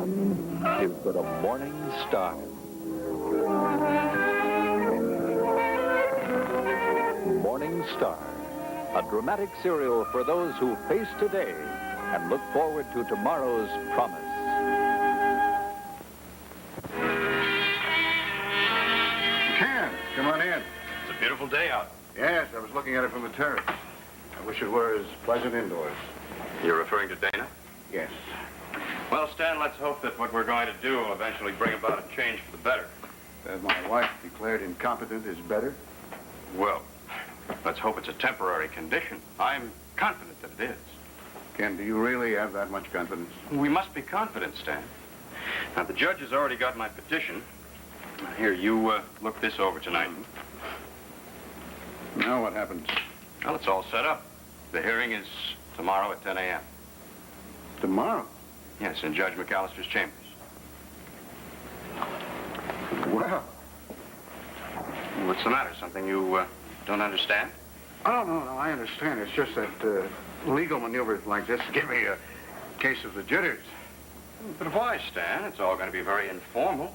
is but a morning star. Morning Star, a dramatic serial for those who face today and look forward to tomorrow's promise. Ken, come on in. It's a beautiful day out. Yes, I was looking at it from the terrace. I wish it were as pleasant indoors. You're referring to Dana? Yes. Well, Stan, let's hope that what we're going to do will eventually bring about a change for the better. That my wife declared incompetent is better? Well, let's hope it's a temporary condition. I'm confident that it is. Ken, do you really have that much confidence? We must be confident, Stan. Now, the judge has already got my petition. Now, here, you look this over tonight. Now what happens? Well, it's all set up. The hearing is tomorrow at 10 a.m. Tomorrow? Yes, in Judge McAllister's chambers. Well. What's the matter? Something you don't understand? Oh, no, I understand. It's just that legal maneuvers like this give me a case of the jitters. But why, Stan? It's all going to be very informal.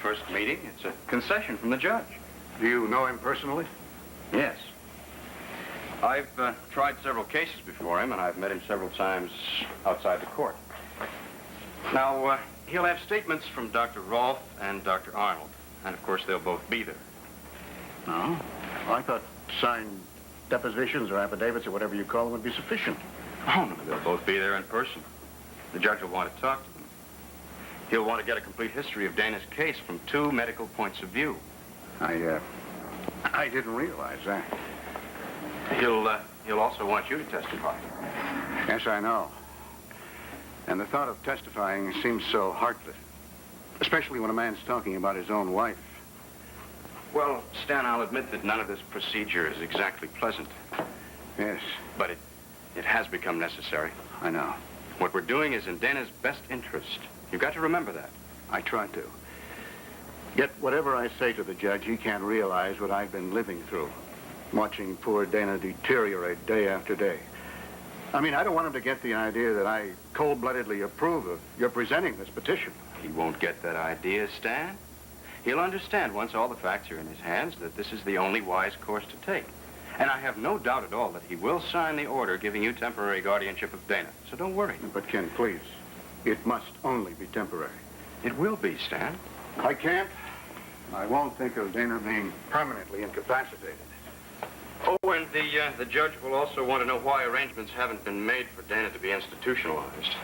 First meeting, it's a concession from the judge. Do you know him personally? Yes. I've tried several cases before him, and I've met him several times outside the court. Now, he'll have statements from Dr. Rolfe and Dr. Arnold, and of course they'll both be there. No? Well, I thought signed depositions or affidavits or whatever you call them would be sufficient. Oh, no, they'll both be there in person. The judge will want to talk to them. He'll want to get a complete history of Dana's case from two medical points of view. I didn't realize that. He'll also want you to testify. Yes, I know. And the thought of testifying seems so heartless, especially when a man's talking about his own wife. Well, Stan, I'll admit that none of this procedure is exactly pleasant. Yes. But it has become necessary. I know. What we're doing is in Dana's best interest. You've got to remember that. I try to. Yet whatever I say to the judge, he can't realize what I've been living through, watching poor Dana deteriorate day after day. I mean, I don't want him to get the idea that I cold-bloodedly approve of your presenting this petition. He won't get that idea, Stan. He'll understand once all the facts are in his hands that this is the only wise course to take. And I have no doubt at all that he will sign the order giving you temporary guardianship of Dana. So don't worry. But, Ken, please, it must only be temporary. It will be, Stan. I can't. I won't think of Dana being permanently incapacitated. Oh, and the judge will also want to know why arrangements haven't been made for Dana to be institutionalized.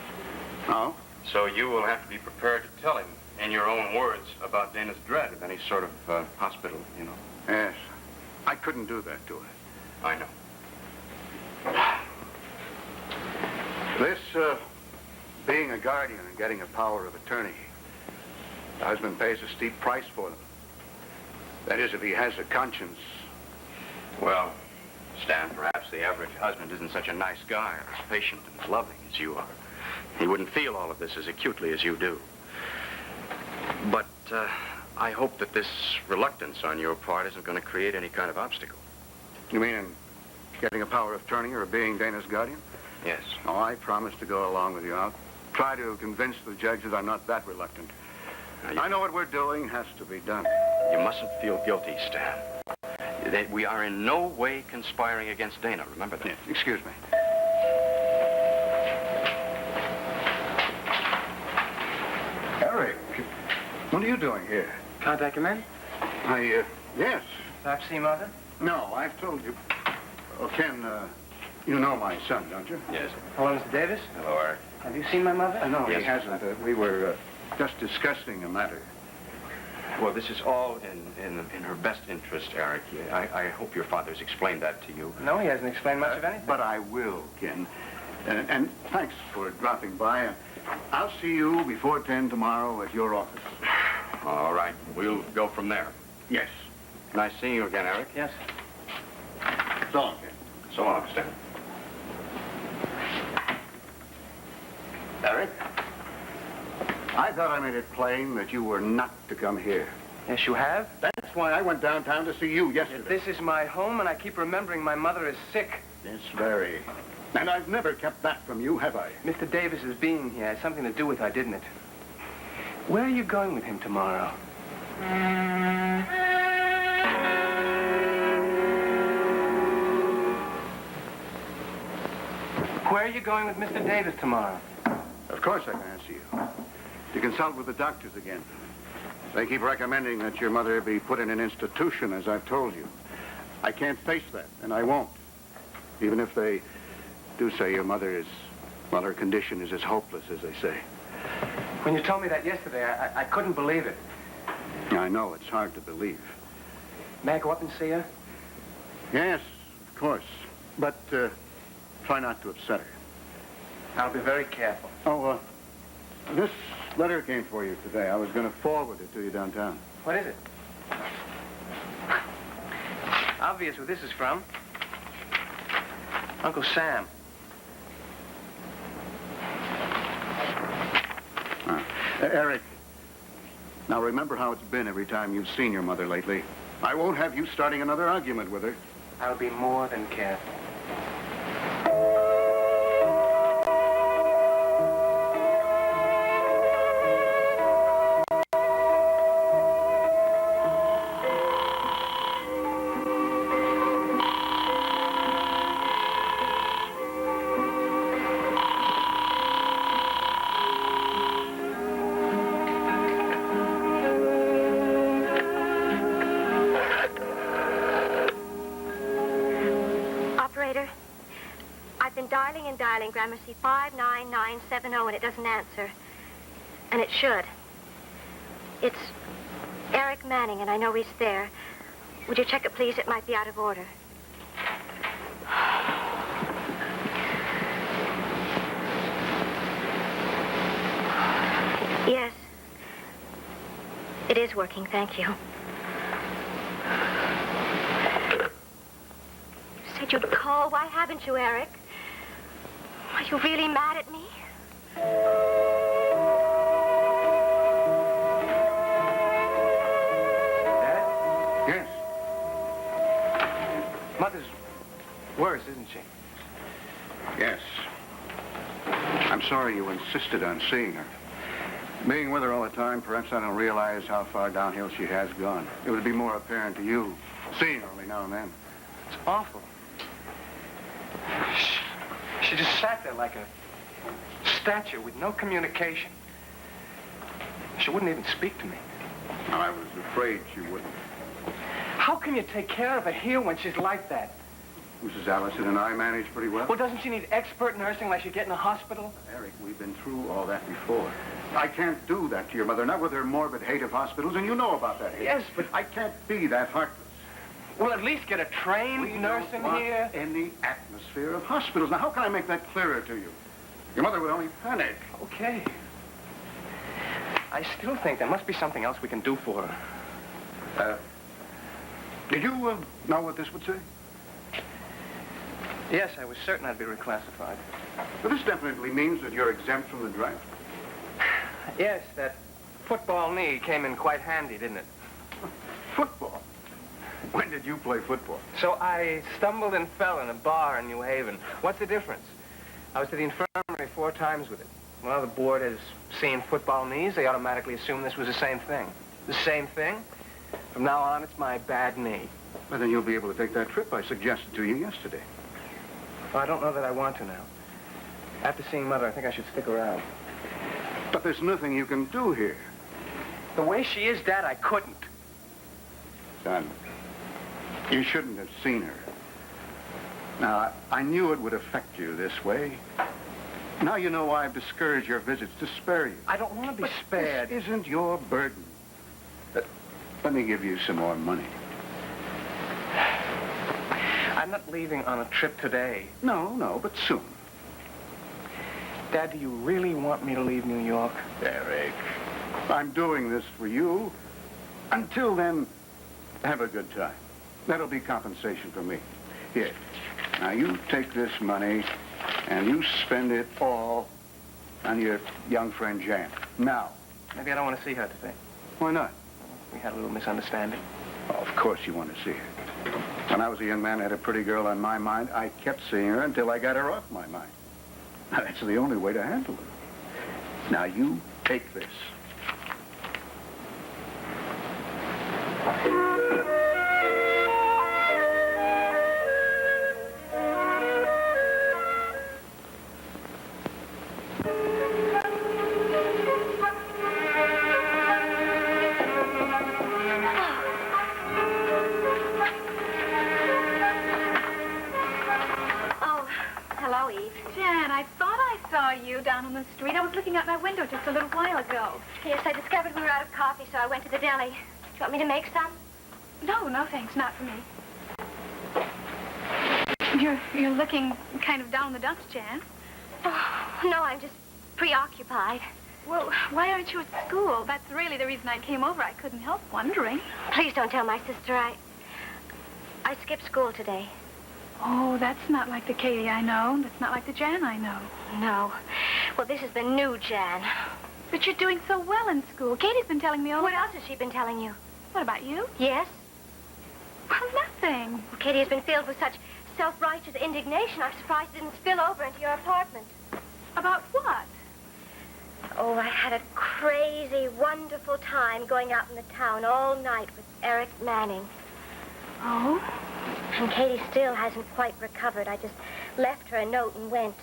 Oh? So you will have to be prepared to tell him, in your own words, about Dana's dread of any sort of hospital, you know. Yes. I couldn't do that to her. I know. This, being a guardian and getting a power of attorney, the husband pays a steep price for them. That is, if he has a conscience. Well, Stan, perhaps the average husband isn't such a nice guy or as patient and as loving as you are. He wouldn't feel all of this as acutely as you do. But I hope that this reluctance on your part isn't going to create any kind of obstacle. You mean in getting a power of attorney or being Dana's guardian? Yes. Oh, I promise to go along with you. I'll try to convince the judge that I'm not that reluctant. I know what we're doing has to be done. You mustn't feel guilty, Stan. We are in no way conspiring against Dana. Remember that. Yes, excuse me. Eric, what are you doing here? Can't I come in? Yes. Perhaps see Mother? No, I've told you. Oh, Ken, you know my son, don't you? Yes. Hello, Mr. Davis. Hello, Eric. Have you seen my mother? No, Yes. he hasn't. We were just discussing a matter. Well, this is all in her best interest, Eric. I hope your father's explained that to you. No, he hasn't explained much of anything. But I will, Ken. And thanks for dropping by. I'll see you before 10 tomorrow at your office. All right. We'll go from there. Yes. Nice seeing you again, Eric. Yes. So long, Ken. So long, Stan. Eric? I thought I made it plain that you were not to come here. Yes, you have? That's why I went downtown to see you yesterday. This is my home, and I keep remembering my mother is sick. Yes, very. And I've never kept that from you, have I? Mr. Davis's being here had something to do with it, didn't it? Where are you going with him tomorrow? Where are you going with Mr. Davis tomorrow? Of course I can answer you. To consult with the doctors again. They keep recommending that your mother be put in an institution, as I've told you. I can't face that, and I won't. Even if they do say your mother is, well, her condition is as hopeless as they say. When you told me that yesterday, I couldn't believe it. I know, it's hard to believe. May I go up and see her? Yes, of course. But try not to upset her. I'll be very careful. Oh, this letter came for you today. I was going to forward it to you downtown. What is it? Obvious who this is from. Uncle Sam. Eric, now remember how it's been every time you've seen your mother lately. I won't have you starting another argument with her. I'll be more than careful. Gramercy 59970, and it doesn't answer. And it should. It's Eric Manning, and I know he's there. Would you check it, please? It might be out of order. Yes. It is working, thank you. You said you'd call. Why haven't you, Eric? Are you really mad at me? Dad? Yes. Mother's worse, isn't she? Yes. I'm sorry you insisted on seeing her. Being with her all the time, perhaps I don't realize how far downhill she has gone. It would be more apparent to you, seeing her only now and then. It's awful. She just sat there like a statue with no communication. She wouldn't even speak to me. Well, I was afraid she wouldn't. How can you take care of her here when she's like that? Mrs. Allison and I manage pretty well. Well, doesn't she need expert nursing like she'd get in a hospital? Eric, we've been through all that before. I can't do that to your mother, not with her morbid hate of hospitals, and you know about that hate. Yes, but I can't be that heartless. Well, at least get a trained nurse in here. Any atmosphere of hospitals. Now, how can I make that clearer to you? Your mother would only panic. Okay. I still think there must be something else we can do for her. Did you know what this would say? Yes, I was certain I'd be reclassified. Well, this definitely means that you're exempt from the draft. Yes, that football knee came in quite handy, didn't it? Football? When did you play football? So I stumbled and fell in a bar in New Haven. What's the difference? I was to the infirmary 4 times with it. Well, the board has seen football knees. They automatically assume this was the same thing. The same thing? From now on, it's my bad knee. Well, then you'll be able to take that trip I suggested to you yesterday. Well, I don't know that I want to now. After seeing Mother, I think I should stick around. But there's nothing you can do here. The way she is, Dad, I couldn't. Son, you shouldn't have seen her. Now, I knew it would affect you this way. Now you know why I've discouraged your visits, to spare you. I don't want to be But spared. This isn't your burden. Let me give you some more money. I'm not leaving on a trip today. No, but soon. Dad, do you really want me to leave New York? Eric, I'm doing this for you. Until then, have a good time. That'll be compensation for me. Here. Now, you take this money, and you spend it all on your young friend Jan. Now. Maybe I don't want to see her today. Why not? We had a little misunderstanding. Oh, of course you want to see her. When I was a young man, I had a pretty girl on my mind. I kept seeing her until I got her off my mind. Now, that's the only way to handle her. Now, you take this. Down on the street. I was looking out my window just a little while ago. Yes, I discovered we were out of coffee, so I went to the deli. Do you want me to make some? No, thanks. Not for me. You're looking kind of down in the dumps, Jan. Oh, no, I'm just preoccupied. Well, why aren't you at school? That's really the reason I came over. I couldn't help wondering. Please don't tell my sister. I skipped school today. Oh, that's not like the Katie I know. That's not like the Jan I know. No. Well, this is the new Jan. But you're doing so well in school. Katie's been telling me all... What else has she been telling you? What about you? Yes? Well, nothing. Well, Katie has been filled with such self-righteous indignation. I'm surprised it didn't spill over into your apartment. About what? Oh, I had a crazy, wonderful time going out in the town all night with Eric Manning. Oh? And Katie still hasn't quite recovered. I just left her a note and went.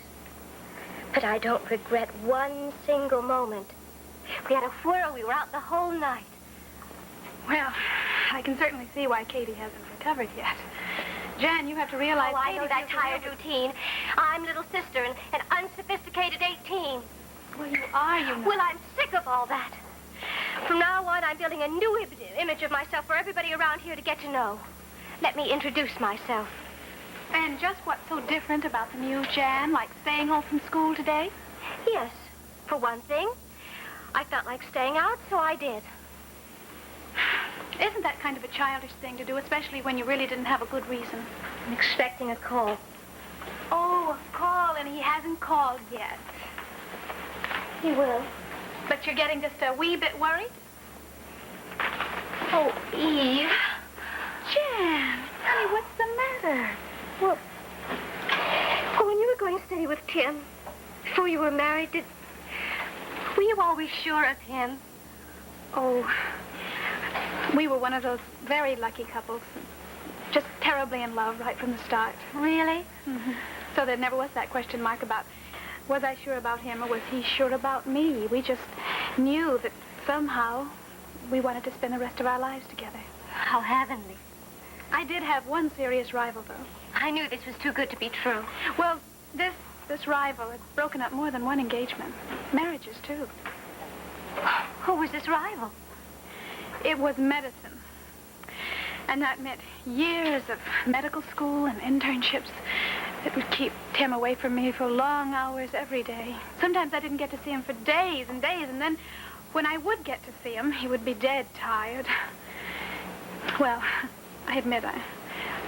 But I don't regret one single moment. We had a whirl. We were out the whole night. Well, I can certainly see why Katie hasn't recovered yet. Jan, you have to realize... Oh, I know that tired routine. I'm little sister and an unsophisticated 18. Well, you are, you know. Well, I'm sick of all that. From now on, I'm building a new image of myself for everybody around here to get to know. Let me introduce myself. And just what's so different about the new Jan, like staying home from school today? Yes. For one thing, I felt like staying out, so I did. Isn't that kind of a childish thing to do, especially when you really didn't have a good reason? I'm expecting a call. Oh, a call, and he hasn't called yet. He will. But you're getting just a wee bit worried? Oh, Eve. Jan, honey, what's the matter? Well, when you were going steady with Tim, before you were married, were you always sure of him? Oh, we were one of those very lucky couples. Just terribly in love right from the start. Really? Mm-hmm. So there never was that question mark about, was I sure about him or was he sure about me? We just knew that somehow we wanted to spend the rest of our lives together. How heavenly. I did have one serious rival, though. I knew this was too good to be true. Well, this rival had broken up more than one engagement. Marriages, too. Who was this rival? It was medicine. And that meant years of medical school and internships that would keep Tim away from me for long hours every day. Sometimes I didn't get to see him for days and days, and then when I would get to see him, he would be dead tired. Well, I admit I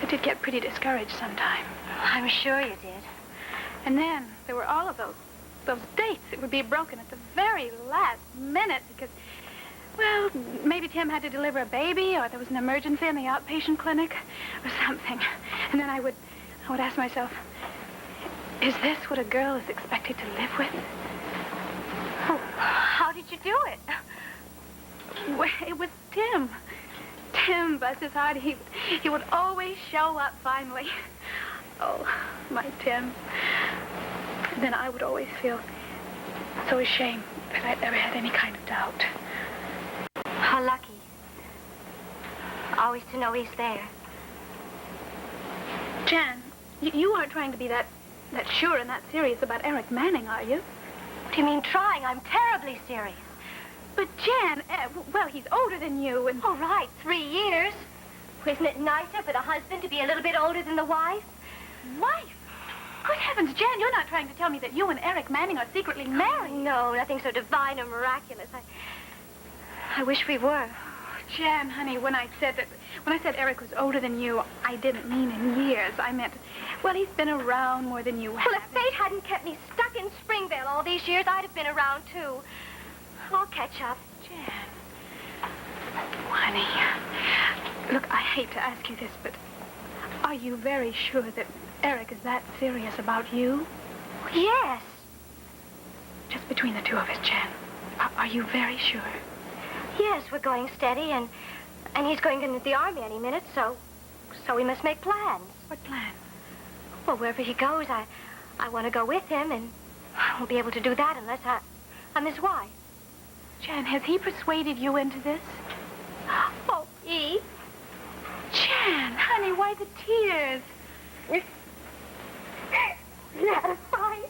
did get pretty discouraged sometime. I'm sure you did. And then there were all of those dates that would be broken at the very last minute because, well, maybe Tim had to deliver a baby or there was an emergency in the outpatient clinic or something. And then I would ask myself, is this what a girl is expected to live with? Oh, how did you do it? Well, it was Tim. Tim, bless his heart, he would always show up finally. Oh, my Tim. And then I would always feel so ashamed that I'd ever had any kind of doubt. How lucky. Always to know he's there. Jan, you aren't trying to be that sure and that serious about Eric Manning, are you? What do you mean trying? I'm terribly serious. But Jan, well, he's older than you and... All right, 3 years. Isn't it nicer for the husband to be a little bit older than the wife? Wife? Good heavens, Jan, you're not trying to tell me that you and Eric Manning are secretly married. No, nothing so divine or miraculous. I wish we were. Jan, honey, when I said Eric was older than you, I didn't mean in years. I meant, well, he's been around more than you have. Well, if fate hadn't kept me stuck in Springvale all these years, I'd have been around, too. I'll catch up. Jan. Honey, look, I hate to ask you this, but are you very sure that Eric is that serious about you? Yes. Just between the two of us, Jan. Are you very sure? Yes, we're going steady, and And he's going into the army any minute, so we must make plans. What plan? Well, wherever he goes, I want to go with him, and I won't be able to do that unless I'm his wife. Jan, has he persuaded you into this? Oh, E. Jan, honey, why the tears? You had a fight?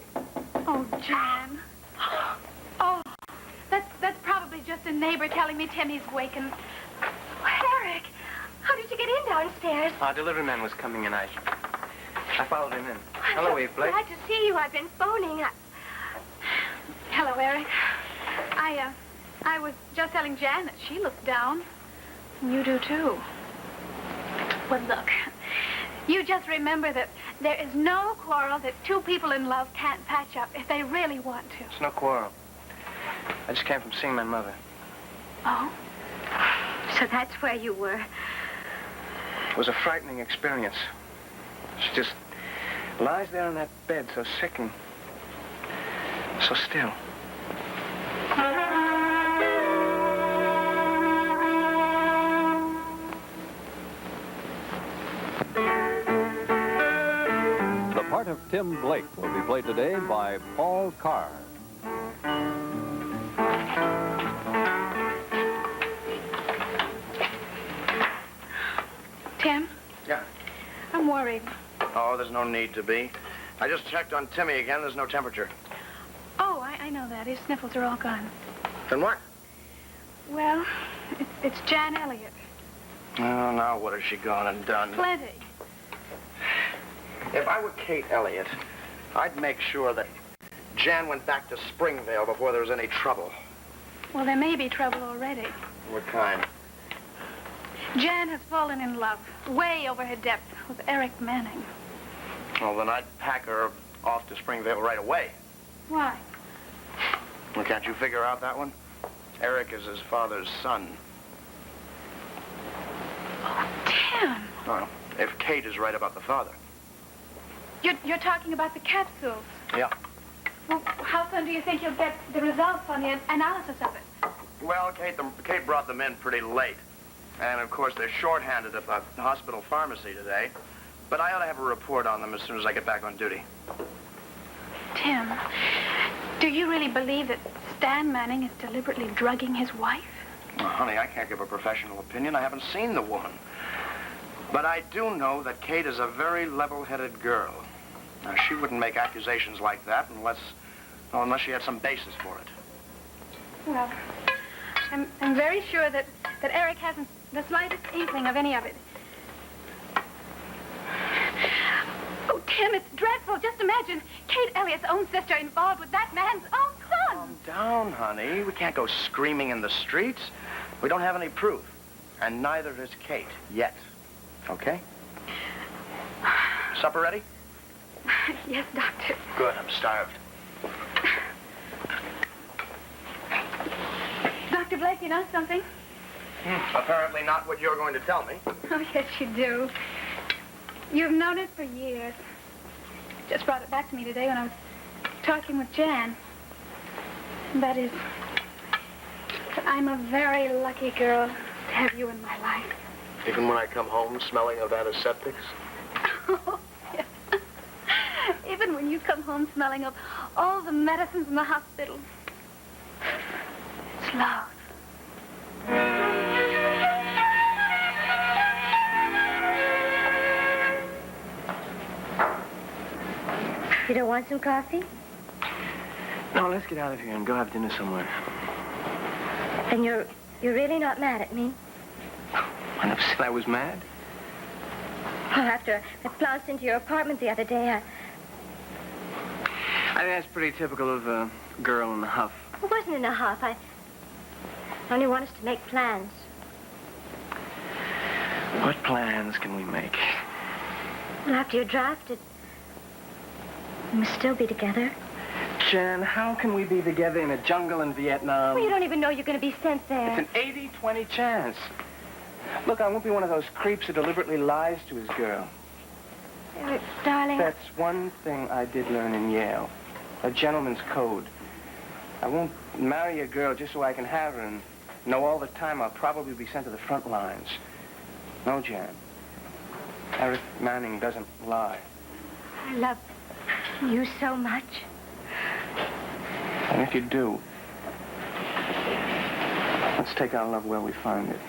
Oh, Jan. Oh, that's probably just a neighbor telling me Timmy's wakened. Eric, how did you get in downstairs? Our delivery man was coming in. I followed him in. Hello, Eve, Blake. Glad to see you. I've been phoning. Hello, Eric. I was just telling Jan that she looks down. And you do, too. Well, look. You just remember that there is no quarrel that two people in love can't patch up if they really want to. It's no quarrel. I just came from seeing my mother. Oh? So that's where you were. It was a frightening experience. She just lies there on that bed, so sick and so still. The part of Tim Blake will be played today by Paul Carr. Tim? Yeah. I'm worried. Oh, there's no need to be. I just checked on Timmy again. There's no temperature. Oh, I know that. His sniffles are all gone. Then what? Well, it's Jan Elliott. Oh, now what has she gone and done? Plenty. If I were Kate Elliott, I'd make sure that Jan went back to Springvale before there was any trouble. Well, there may be trouble already. What kind? Jan has fallen in love, way over her depth, with Eric Manning. Well, then I'd pack her off to Springvale right away. Why? Well, can't you figure out that one? Eric is his father's son. Oh, Tim. Well, if Kate is right about the father. You're talking about the capsules. Yeah. Well, how soon do you think you'll get the results on the analysis of it? Well, Kate brought them in pretty late. And, of course, they're shorthanded at the hospital pharmacy today. But I ought to have a report on them as soon as I get back on duty. Tim, do you really believe that Stan Manning is deliberately drugging his wife? Well, honey, I can't give a professional opinion. I haven't seen the woman. But I do know that Kate is a very level-headed girl. Now, she wouldn't make accusations like that unless she had some basis for it. Well, I'm very sure that Eric hasn't the slightest inkling of any of it. Oh, Tim, it's dreadful. Just imagine Kate Elliott's own sister involved with that man's own son. Calm down, honey. We can't go screaming in the streets. We don't have any proof. And neither does Kate, yet. Okay? Supper ready? Yes, Doctor. Good, I'm starved. Dr. Blake, you know something? Apparently not what you're going to tell me. Oh, yes, you do. You've known it for years. Just brought it back to me today when I was talking with Jan. That is, I'm a very lucky girl to have you in my life. Even when I come home smelling of antiseptics? Oh, yes. Even when you come home smelling of all the medicines in the hospital. It's love. You don't want some coffee? No, let's get out of here and go have dinner somewhere. And you're really not mad at me? I never said I was mad. Well, after I flounced into your apartment the other day, I think that's pretty typical of a girl in a huff. It wasn't in a huff. I only want us to make plans. What plans can we make? Well, after you're drafted, we must still be together. Jan, how can we be together in a jungle in Vietnam? Well, you don't even know you're going to be sent there. It's an 80-20 chance. Look, I won't be one of those creeps who deliberately lies to his girl. Eric, darling. That's one thing I did learn in Yale. A gentleman's code. I won't marry a girl just so I can have her and Know all the time I'll probably be sent to the front lines. No, Jan. Eric Manning doesn't lie. I love you so much. And if you do, let's take our love where we find it.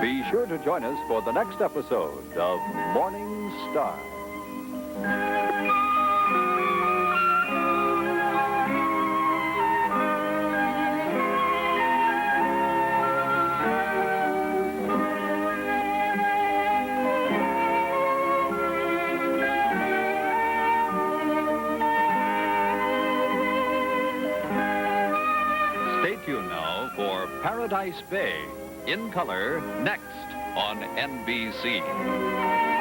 Be sure to join us for the next episode of Morning Star. Stay tuned now for Paradise Bay, in color, next on NBC.